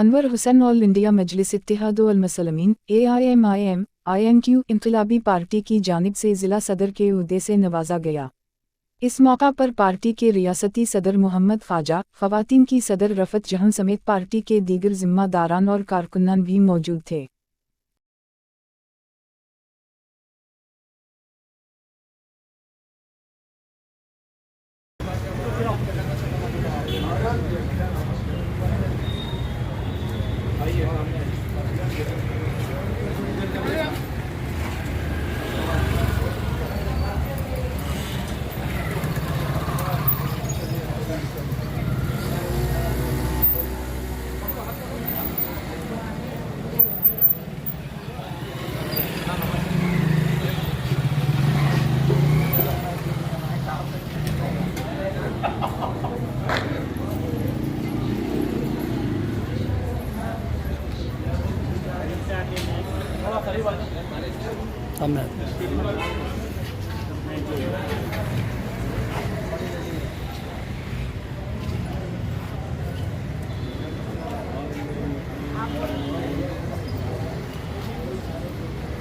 Anwar Hussain all India मजलिस इत्तेहाद वल मुस्लिमीन AIMIM INQ इनकलाबी party की जानिब से ज़िला सदर के उहदे से नवाजा गया। इस मौका पर पार्टी के रियासती सदर मोहम्मद ख्वाजा, ख़वातीन की सदर रफ़त जहां समेत पार्टी के दीगर ज़िम्मेदारान और कारकुनान भी मौजूद थे।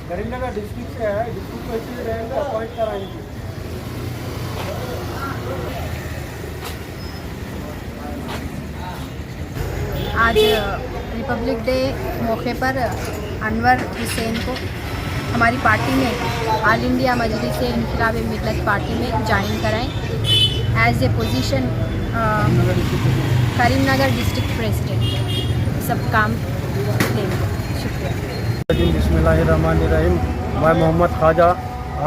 करीमनगर डिस्ट्रिक्ट से है, डिस्ट्रिक्ट प्रेसिडेंट रहेंगे, अपॉइंट कराएंगे। आज रिपब्लिक डे मौके पर अनवर हुसैन को हमारी पार्टी में all India Majlis Inquilabi Millat party में ज्वाइन कराएं as a position Karimnagar district president सब काम लेंगे। शुक्रिया। बिस्मिल्लाहिर्रहमानिर्रहीम। मैं Mohammad Khwaja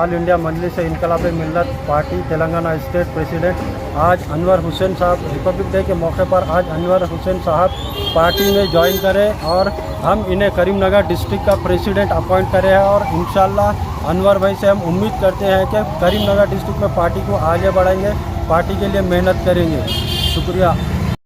all India Majlis Inquilabi Millat party Telangana state president. आज अनवर हुसैन साहब रिपब्लिक डे के मौके पर आज अनवर हुसैन साहब पार्टी में ज्वाइन करें और हम इन्हें करीमनगर डिस्ट्रिक्ट का प्रेसिडेंट अपॉइंट करें हैं और इंशाल्लाह अनवर भाई से हम उम्मीद करते हैं कि करीमनगर डिस्ट्रिक्ट में पार्टी को आगे बढ़ाएंगे, पार्टी के लिए मेहनत करेंगे। शुक्रिया।